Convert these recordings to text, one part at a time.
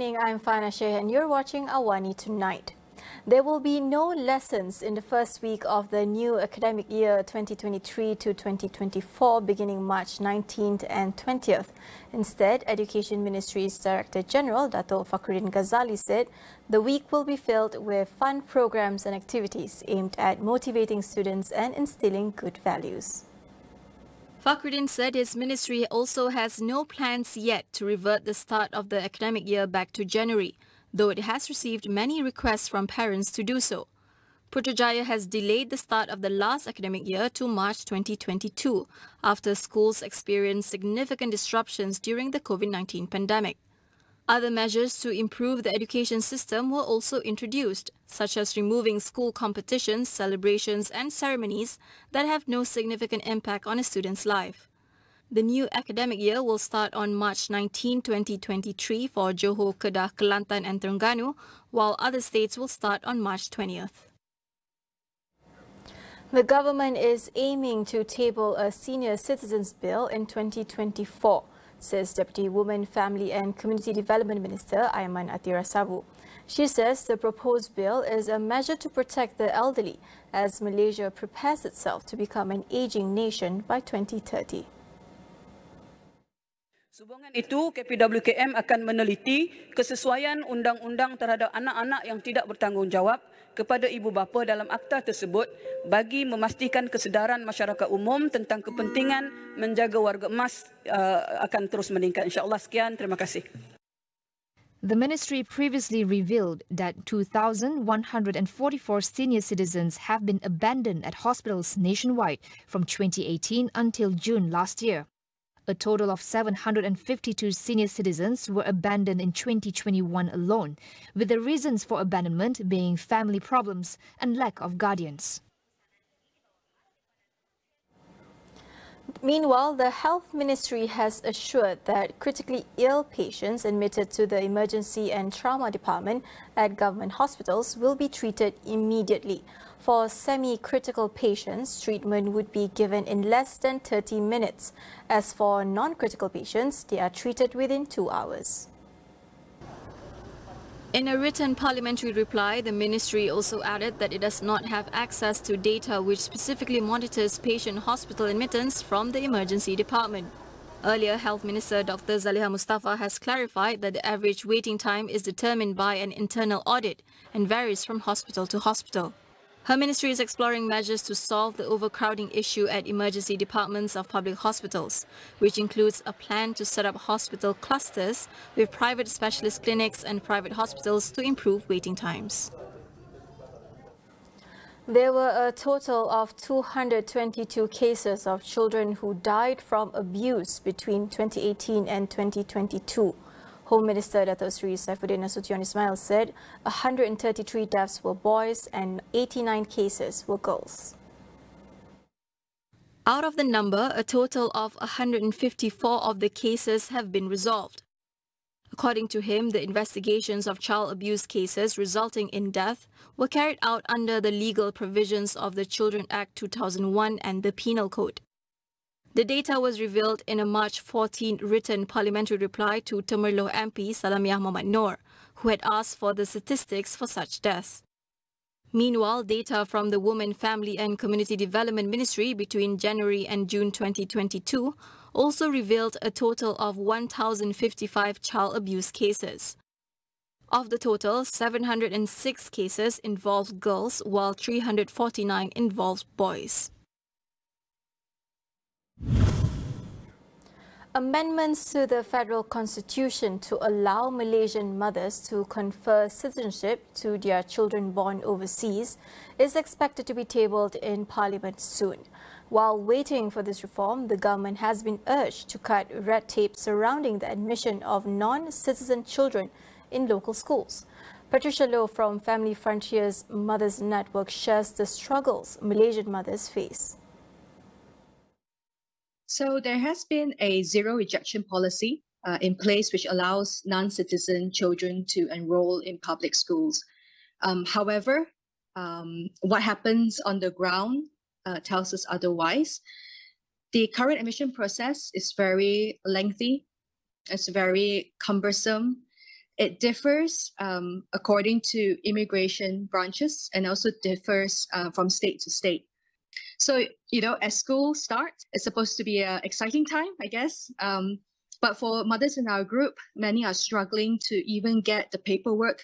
evening, I'm Fana Sheikh and you're watching AWANI Tonight. There will be no lessons in the first week of the new academic year 2023 to 2024 beginning March 19th and 20th. Instead, Education Ministry's Director General Dato' Fakhruddin Ghazali said the week will be filled with fun programs and activities aimed at motivating students and instilling good values. Fakhruddin said his ministry also has no plans yet to revert the start of the academic year back to January, though it has received many requests from parents to do so. Putrajaya has delayed the start of the last academic year to March 2022 after schools experienced significant disruptions during the COVID-19 pandemic. Other measures to improve the education system were also introduced, such as removing school competitions, celebrations and ceremonies that have no significant impact on a student's life. The new academic year will start on March 19, 2023 for Johor, Kedah, Kelantan and Terengganu, while other states will start on March 20th. The government is aiming to table a senior citizens bill in 2024. Says Deputy Women, Family and Community Development Minister Aiman Atira Sabu. She says the proposed bill is a measure to protect the elderly as Malaysia prepares itself to become an aging nation by 2030. Sehubungan itu, KPWKM akan meneliti kesesuaian undang-undang terhadap anak-anak yang tidak bertanggungjawab kepada ibu bapa dalam akta tersebut bagi memastikan kesedaran masyarakat umum tentang kepentingan menjaga warga emas akan terus meningkat. InsyaAllah sekian, terima kasih. The ministry previously revealed that 2,144 senior citizens have been abandoned at hospitals nationwide from 2018 until June last year. A total of 752 senior citizens were abandoned in 2021 alone, with the reasons for abandonment being family problems and lack of guardians. Meanwhile, the Health Ministry has assured that critically ill patients admitted to the Emergency and Trauma Department at government hospitals will be treated immediately. For semi-critical patients, treatment would be given in less than 30 minutes. As for non-critical patients, they are treated within 2 hours. In a written parliamentary reply, the ministry also added that it does not have access to data which specifically monitors patient hospital admittance from the emergency department. Earlier, Health Minister Dr. Zaliha Mustafa has clarified that the average waiting time is determined by an internal audit and varies from hospital to hospital. Her ministry is exploring measures to solve the overcrowding issue at emergency departments of public hospitals, which includes a plan to set up hospital clusters with private specialist clinics and private hospitals to improve waiting times. There were a total of 222 cases of children who died from abuse between 2018 and 2022. Home Minister Dato' Sri Saifuddin Nasution Ismail said 133 deaths were boys and 89 cases were girls. Out of the number, a total of 154 of the cases have been resolved. According to him, the investigations of child abuse cases resulting in death were carried out under the legal provisions of the Children Act 2001 and the Penal Code. The data was revealed in a March 14 written parliamentary reply to Temerloh MP Salamiah Muhammad Noor, who had asked for the statistics for such deaths. Meanwhile, data from the Women, Family and Community Development Ministry between January and June 2022 also revealed a total of 1,055 child abuse cases. Of the total, 706 cases involved girls, while 349 involved boys. Amendments to the Federal Constitution to allow Malaysian mothers to confer citizenship to their children born overseas is expected to be tabled in Parliament soon. While waiting for this reform, the government has been urged to cut red tape surrounding the admission of non-citizen children in local schools. Patricia Low from Family Frontiers Mothers Network shares the struggles Malaysian mothers face. So there has been a zero rejection policy in place which allows non-citizen children to enroll in public schools. However, what happens on the ground tells us otherwise. The current admission process is very lengthy, it's very cumbersome, It differs according to immigration branches and also differs from state to state. So, as school starts, it's supposed to be an exciting time, I guess. But for mothers in our group, many are struggling to even get the paperwork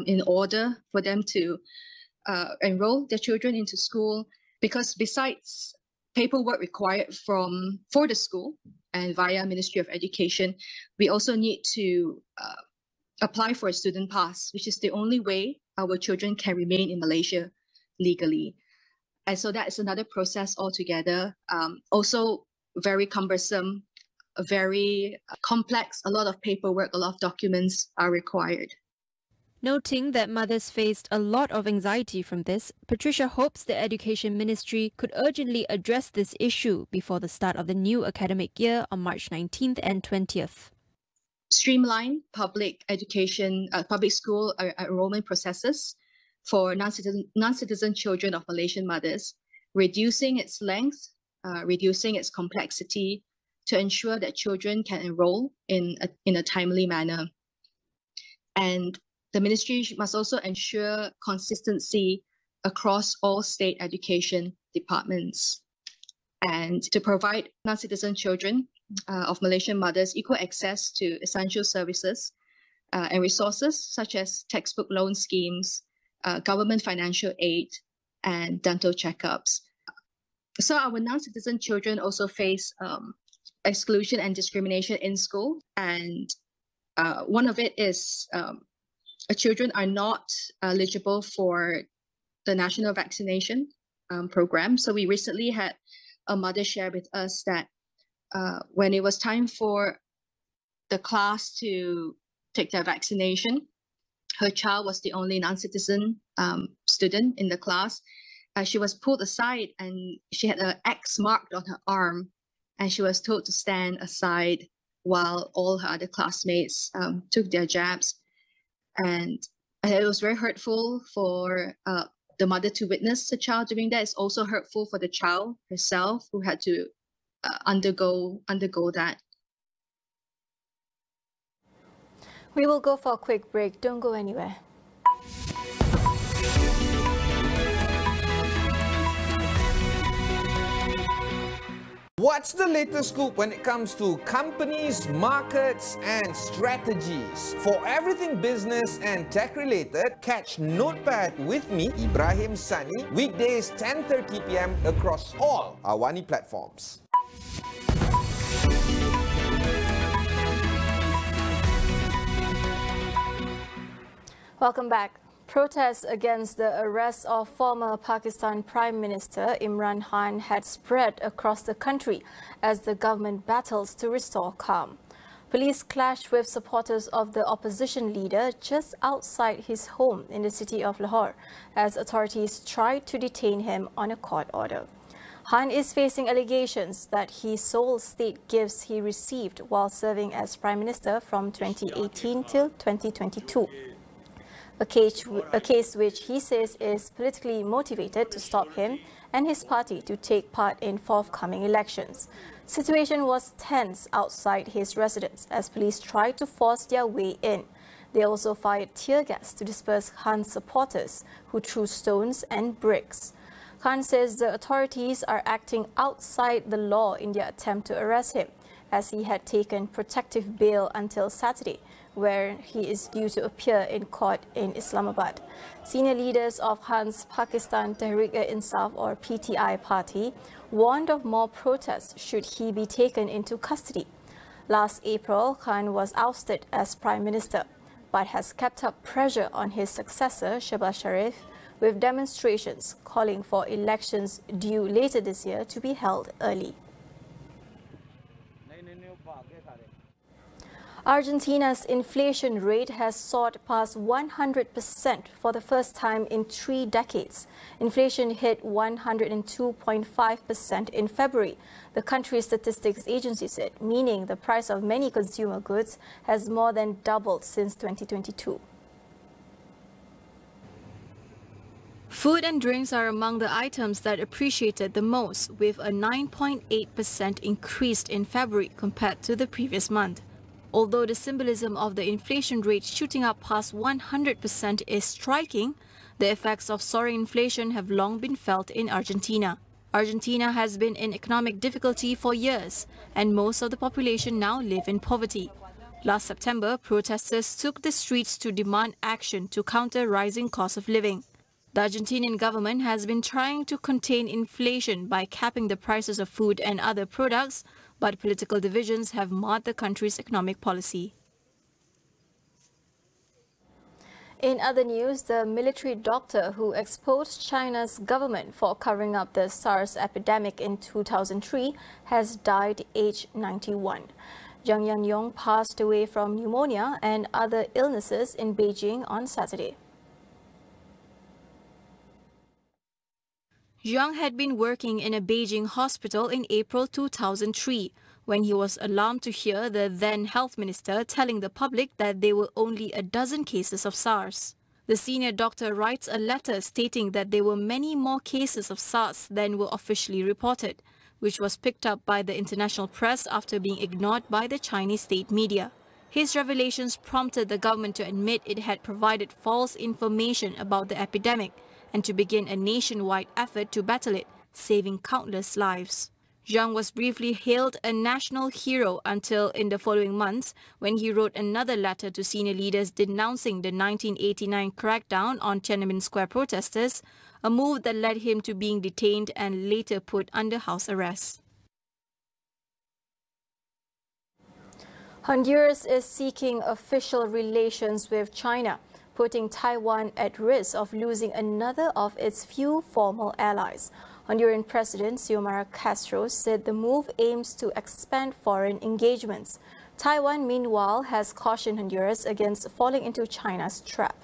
in order for them to enroll their children into school. Because besides paperwork required for the school and via Ministry of Education, we also need to apply for a student pass, which is the only way our children can remain in Malaysia legally. And so that is another process altogether. Also very cumbersome, very complex, a lot of paperwork, a lot of documents are required. Noting that mothers faced a lot of anxiety from this, Patricia hopes the Education Ministry could urgently address this issue before the start of the new academic year on March 19th and 20th. Streamline public education, public school enrollment processes for non-citizen children of Malaysian mothers, reducing its length, reducing its complexity to ensure that children can enroll in a timely manner. And the ministry must also ensure consistency across all state education departments and to provide non-citizen children of Malaysian mothers equal access to essential services and resources such as textbook loan schemes, government financial aid, and dental checkups. So our non-citizen children also face exclusion and discrimination in school, and one of it is children are not eligible for the national vaccination program. So we recently had a mother share with us that when it was time for the class to take their vaccination, her child was the only non-citizen student in the class. She was pulled aside and she had an X marked on her arm, and she was told to stand aside while all her other classmates took their jabs. And it was very hurtful for the mother to witness the child doing that. It's also hurtful for the child herself who had to undergo that. We will go for a quick break. Don't go anywhere. What's the latest scoop when it comes to companies, markets, and strategies? For everything business and tech related, catch Notepad with me, Ibrahim Sani, weekdays 10:30 p.m. across all AWANI platforms. Welcome back. Protests against the arrest of former Pakistan Prime Minister Imran Khan had spread across the country as the government battles to restore calm. Police clashed with supporters of the opposition leader just outside his home in the city of Lahore as authorities tried to detain him on a court order. Khan is facing allegations that he sold state gifts he received while serving as Prime Minister from 2018 till 2022. A case which he says is politically motivated to stop him and his party to take part in forthcoming elections. Situation was tense outside his residence as police tried to force their way in. They also fired tear gas to disperse Khan's supporters, who threw stones and bricks. Khan says the authorities are acting outside the law in their attempt to arrest him, as he had taken protective bail until Saturday, where he is due to appear in court in Islamabad. Senior leaders of Khan's Pakistan Tehreek-e-Insaf or PTI party warned of more protests should he be taken into custody. Last April, Khan was ousted as Prime Minister, but has kept up pressure on his successor, Shehbaz Sharif, with demonstrations calling for elections due later this year to be held early. Argentina's inflation rate has soared past 100% for the first time in 3 decades. Inflation hit 102.5% in February, the country's statistics agency said, meaning the price of many consumer goods has more than doubled since 2022. Food and drinks are among the items that appreciated the most, with a 9.8% increase in February compared to the previous month. Although the symbolism of the inflation rate shooting up past 100% is striking, the effects of soaring inflation have long been felt in Argentina. Argentina has been in economic difficulty for years, and most of the population now live in poverty. Last September, protesters took the streets to demand action to counter rising cost of living. The Argentinian government has been trying to contain inflation by capping the prices of food and other products, but political divisions have marred the country's economic policy. In other news, the military doctor who exposed China's government for covering up the SARS epidemic in 2003 has died aged 91. Zhang Yangyong passed away from pneumonia and other illnesses in Beijing on Saturday. Zhang had been working in a Beijing hospital in April 2003 when he was alarmed to hear the then health minister telling the public that there were only a dozen cases of SARS. The senior doctor writes a letter stating that there were many more cases of SARS than were officially reported, which was picked up by the international press after being ignored by the Chinese state media. His revelations prompted the government to admit it had provided false information about the epidemic and to begin a nationwide effort to battle it, saving countless lives. Zhang was briefly hailed a national hero until in the following months when he wrote another letter to senior leaders denouncing the 1989 crackdown on Tiananmen Square protesters, a move that led him to being detained and later put under house arrest. Honduras is seeking official relations with China, putting Taiwan at risk of losing another of its few formal allies. Honduran President Xiomara Castro said the move aims to expand foreign engagements. Taiwan, meanwhile, has cautioned Honduras against falling into China's trap.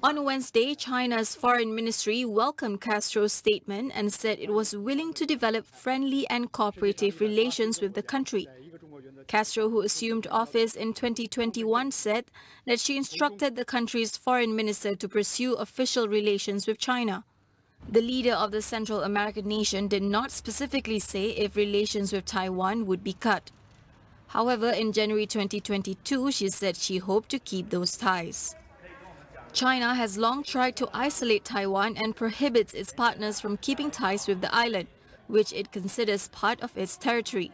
On Wednesday, China's foreign ministry welcomed Castro's statement and said it was willing to develop friendly and cooperative relations with the country. Castro, who assumed office in 2021, said that she instructed the country's foreign minister to pursue official relations with China. The leader of the Central American nation did not specifically say if relations with Taiwan would be cut. However, in January 2022, she said she hoped to keep those ties. China has long tried to isolate Taiwan and prohibits its partners from keeping ties with the island, which it considers part of its territory.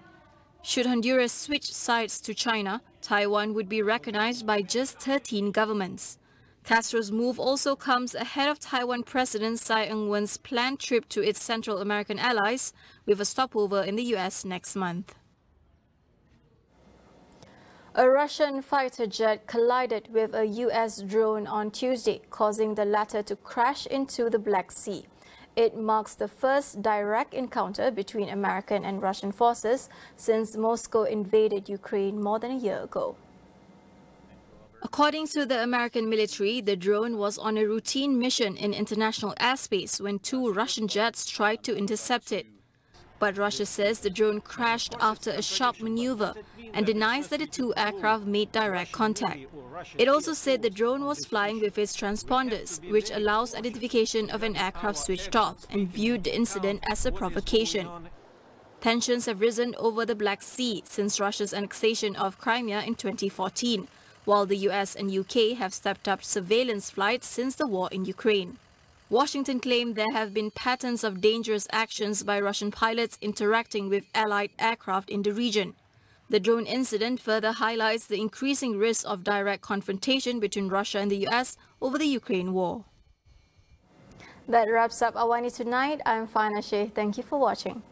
Should Honduras switch sides to China, Taiwan would be recognized by just 13 governments. Castro's move also comes ahead of Taiwan President Tsai Ing-wen's planned trip to its Central American allies, with a stopover in the US next month. A Russian fighter jet collided with a US drone on Tuesday, causing the latter to crash into the Black Sea. It marks the first direct encounter between American and Russian forces since Moscow invaded Ukraine more than a year ago. According to the American military, the drone was on a routine mission in international airspace when two Russian jets tried to intercept it. But Russia says the drone crashed after a sharp maneuver and denies that the two aircraft made direct contact. It also said the drone was flying with its transponders, which allows identification of an aircraft switched off, and viewed the incident as a provocation. Tensions have risen over the Black Sea since Russia's annexation of Crimea in 2014, while the US and UK have stepped up surveillance flights since the war in Ukraine. Washington claimed there have been patterns of dangerous actions by Russian pilots interacting with Allied aircraft in the region. The drone incident further highlights the increasing risk of direct confrontation between Russia and the US over the Ukraine war. That wraps up Awani Tonight. I'm Fana Sheikh. Thank you for watching.